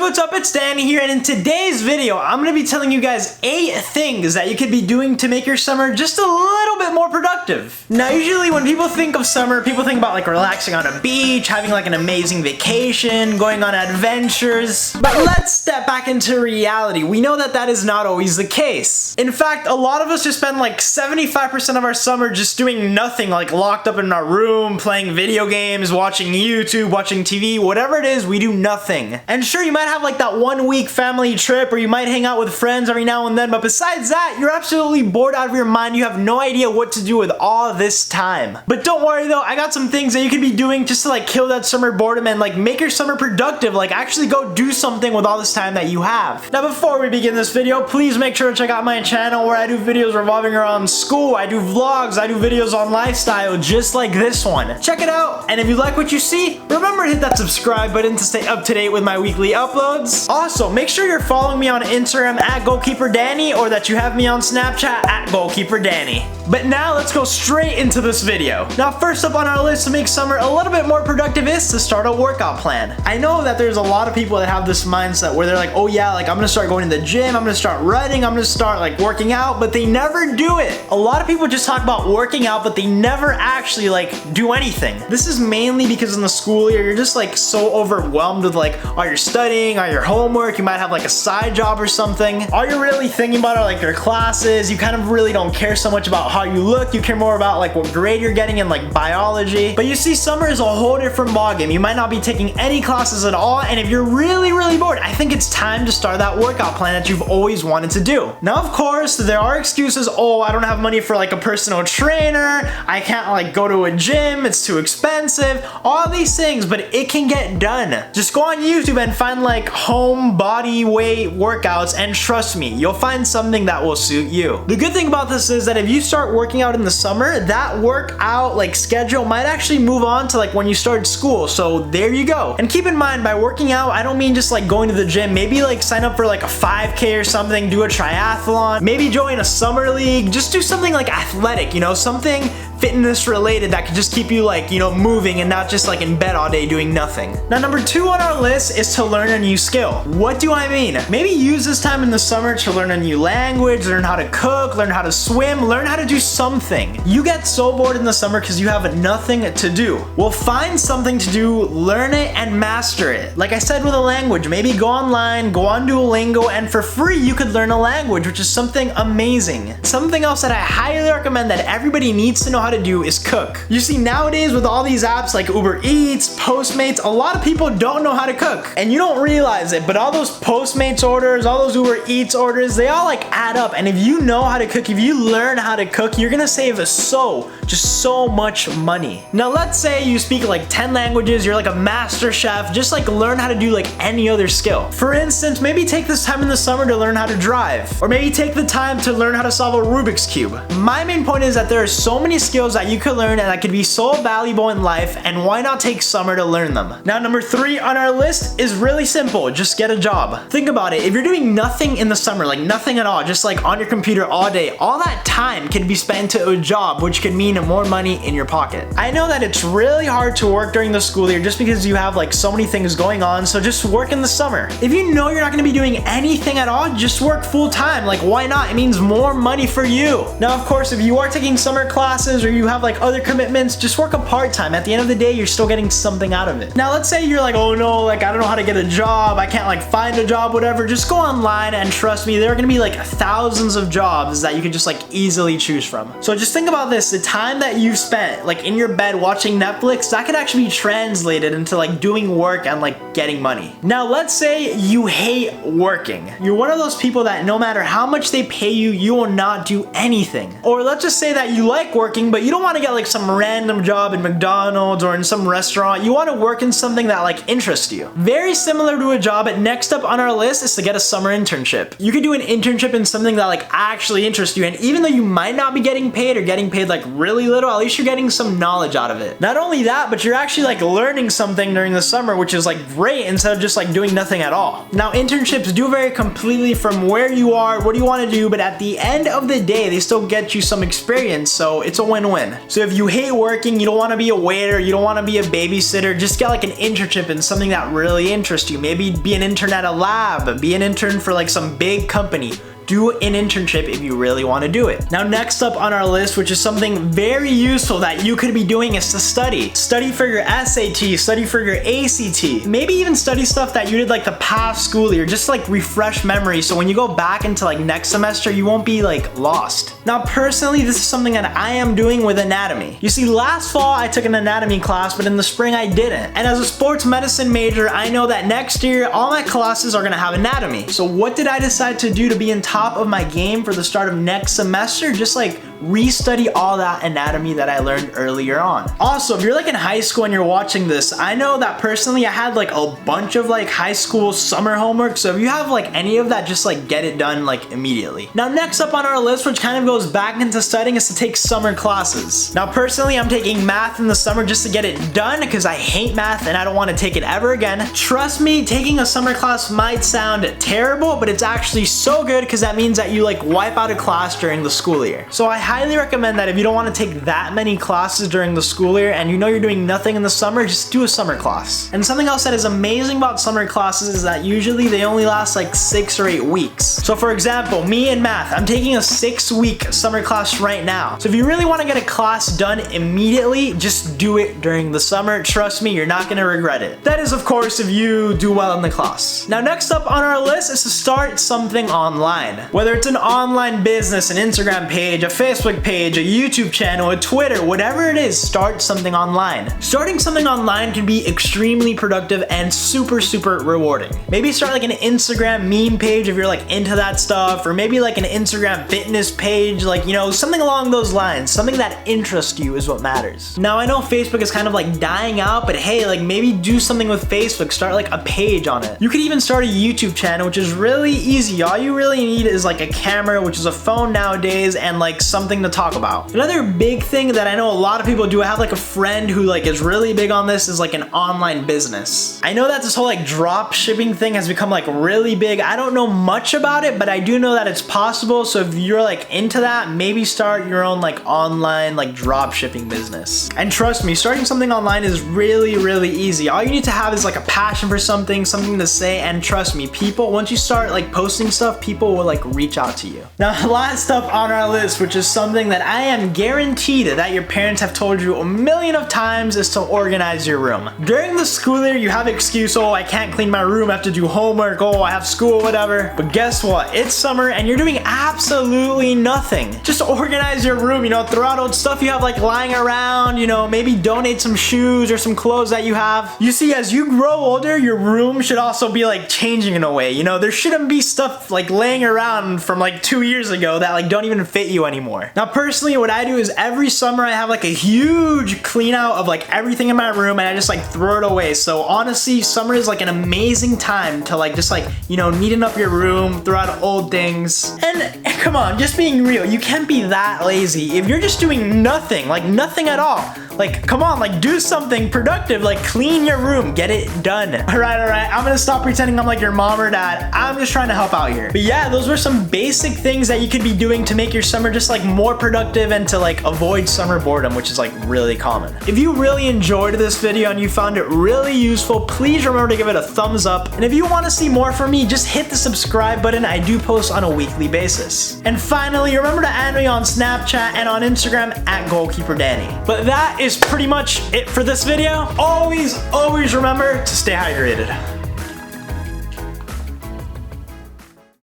what's up? It's Danny here, and in today's video, I'm going to be telling you guys 8 things that you could be doing to make your summer just a little bit more productive. Now, usually when people think of summer, people think about like relaxing on a beach, having like an amazing vacation, going on adventures. But let's step back into reality. We know that that is not always the case. In fact, a lot of us just spend like 75% of our summer just doing nothing, like locked up in our room, playing video games, watching YouTube, watching TV, whatever it is, we do nothing. And sure, you might have like that 1 week family trip, or you might hang out with friends every now and then, but besides that, you're absolutely bored out of your mind. You have no idea what to do with all this time. But don't worry though, I got some things that you could be doing just to like kill that summer boredom and like make your summer productive, like actually go do something with all this time that you have. Now before we begin this video, please make sure to check out my channel where I do videos revolving around school, I do vlogs, I do videos on lifestyle just like this one. Check it out, and if you like what you see, remember to hit that subscribe button to stay up to date with my weekly uploads. Also, make sure you're following me on Instagram at GoalkeeperDanny, or that you have me on Snapchat at GoalkeeperDanny. But now let's go straight into this video. Now first up on our list to make summer a little bit more productive is to start a workout plan. I know that there's a lot of people that have this mindset where they're like, oh yeah, like I'm gonna start going to the gym, I'm gonna start running, I'm gonna start like working out, but they never do it. A lot of people just talk about working out, but they never actually like do anything. This is mainly because in the school year, you're just like so overwhelmed with like all your studying, all your homework, you might have like a side job or something. All you're really thinking about are like your classes. You kind of really don't care so much about how you look. You care more about like what grade you're getting in like biology. But you see, summer is a whole different ballgame. You might not be taking any classes at all, and if you're really bored, I think it's time to start that workout plan that you've always wanted to do. Now of course, there are excuses. Oh, I don't have money for like a personal trainer, I can't like go to a gym, it's too expensive, all these things, but it can get done. Just go on YouTube and find like home body weight workouts, and trust me, you'll find something that will suit you. The good thing about this is that if you start working out in the summer, that workout like schedule might actually move on to like when you start school, so there you go. And keep in mind, by working out, I don't mean just like going to the gym. Maybe like sign up for like a 5K or something, do a triathlon, maybe join a summer league, just do something like athletic, you know, something fitness related that could just keep you like, you know, moving and not just like in bed all day doing nothing. Now number 2 on our list is to learn a new skill. What do I mean? Maybe use this time in the summer to learn a new language, learn how to cook, learn how to swim, learn how to do something. You get so bored in the summer because you have nothing to do. Well, find something to do, learn it, and master it. Like I said with a language, maybe go online, go on Duolingo, and for free you could learn a language, which is something amazing. Something else that I highly recommend that everybody needs to know how to do is cook. You see, nowadays with all these apps like Uber Eats, Postmates, a lot of people don't know how to cook, and you don't realize it, but all those Postmates orders, all those Uber Eats orders, they all like add up. And if you know how to cook, if you learn how to cook, you're gonna save just so much money. Now let's say you speak like 10 languages, you're like a master chef, just like learn how to do like any other skill. For instance, maybe take this time in the summer to learn how to drive, or maybe take the time to learn how to solve a Rubik's Cube. My main point is that there are so many skills that you could learn and that could be so valuable in life, and why not take summer to learn them? Now number 3 on our list is really simple, just get a job. Think about it, if you're doing nothing in the summer, like nothing at all, just like on your computer all day, all that time can be spent to a job, which could mean more money in your pocket. I know that it's really hard to work during the school year just because you have like so many things going on, so just work in the summer. If you know you're not gonna be doing anything at all, just work full time. Like why not? It means more money for you. Now of course, if you are taking summer classes or you have like other commitments, just work a part-time. At the end of the day, you're still getting something out of it. Now let's say you're like, oh no, like I don't know how to get a job, I can't like find a job, whatever. Just go online, and trust me, there are gonna be like thousands of jobs that you can just like easily choose from. So just think about this, the time that you've spent like in your bed watching Netflix, that could actually be translated into like doing work and like getting money. Now let's say you hate working. You're one of those people that no matter how much they pay you, you will not do anything. Or let's just say that you like working, but you don't want to get like some random job in McDonald's or in some restaurant. You want to work in something that like interests you. Very similar to a job, but next up on our list is to get a summer internship. You could do an internship in something that like actually interests you, and even though you might not be getting paid or getting paid like really little, at least you're getting some knowledge out of it. Not only that, but you're actually like learning something during the summer, which is like great instead of just like doing nothing at all. Now internships do vary completely from where you are, what do you want to do, but at the end of the day, they still get you some experience, so it's a win win-win. So if you hate working, you don't want to be a waiter, you don't want to be a babysitter, just get like an internship in something that really interests you. Maybe be an intern at a lab, be an intern for like some big company. Do an internship if you really want to do it. Now, next up on our list, which is something very useful that you could be doing, is to study. Study for your SAT, study for your ACT. Maybe even study stuff that you did like the past school year, just like refresh memory. So when you go back into like next semester, you won't be like lost. Now, personally, this is something that I am doing with anatomy. You see, last fall I took an anatomy class, but in the spring I didn't. And as a sports medicine major, I know that next year all my classes are gonna have anatomy. So what did I decide to do to be in top of my game for the start of next semester? Just like restudy all that anatomy that I learned earlier on. Also, if you're like in high school and you're watching this, I know that personally I had like a bunch of like high school summer homework. So if you have like any of that, just like get it done like immediately. Now, next up on our list, which kind of goes back into studying, is to take summer classes. Now, personally, I'm taking math in the summer just to get it done because I hate math and I don't want to take it ever again. Trust me, taking a summer class might sound terrible, but it's actually so good because that means that you like wipe out a class during the school year. So I highly recommend that if you don't want to take that many classes during the school year and you know you're doing nothing in the summer, just do a summer class. And something else that is amazing about summer classes is that usually they only last like 6 or 8 weeks. So for example, me in math, I'm taking a 6-week summer class right now. So if you really want to get a class done immediately, just do it during the summer. Trust me, you're not going to regret it. That is, of course, if you do well in the class. Now, next up on our list is to start something online. Whether it's an online business, an Instagram page, a Facebook page, a YouTube channel, a Twitter, whatever it is, start something online. Starting something online can be extremely productive and super rewarding. Maybe start like an Instagram meme page if you're like into that stuff, or maybe like an Instagram fitness page, like, you know, something along those lines. Something that interests you is what matters. Now, I know Facebook is kind of like dying out, but hey, like maybe do something with Facebook. Start like a page on it. You could even start a YouTube channel, which is really easy. All you really need is like a camera, which is a phone nowadays, and like something to talk about. Another big thing that I know a lot of people do, I have like a friend who like is really big on this, is like an online business. I know that this whole like drop shipping thing has become like really big. I don't know much about it, but I do know that it's possible. So if you're like into that, maybe start your own like online like drop shipping business. And trust me, starting something online is really easy. All you need to have is like a passion for something to say, and trust me, people, once you start like posting stuff, people will like reach out to you. Now, last up on our list, which is something that I am guaranteed that your parents have told you a million of times, is to organize your room. During the school year, you have excuse, oh, I can't clean my room, I have to do homework, oh, I have school, whatever. But guess what? It's summer and you're doing absolutely nothing. Just organize your room, you know, throw out old stuff you have like lying around, you know, maybe donate some shoes or some clothes that you have. You see, as you grow older, your room should also be like changing in a way, you know, there shouldn't be stuff like laying around from like 2 years ago that like don't even fit you anymore. Now, personally, what I do is every summer I have like a huge clean out of like everything in my room and I just like throw it away. So honestly, summer is like an amazing time to like just like, you know, neaten up your room, throw out old things. And come on, just being real, you can't be that lazy if you're just doing nothing, like nothing at all. Like, come on, like do something productive, like clean your room, get it done. All right, I'm gonna stop pretending I'm like your mom or dad. I'm just trying to help out here. But yeah, those were some basic things that you could be doing to make your summer just like more productive and to like avoid summer boredom, which is like really common. If you really enjoyed this video and you found it really useful, please remember to give it a thumbs up. And if you want to see more from me, just hit the subscribe button. I do post on a weekly basis. And finally, remember to add me on Snapchat and on Instagram at GoalkeeperDanny. But that is pretty much it for this video. Always remember to stay hydrated.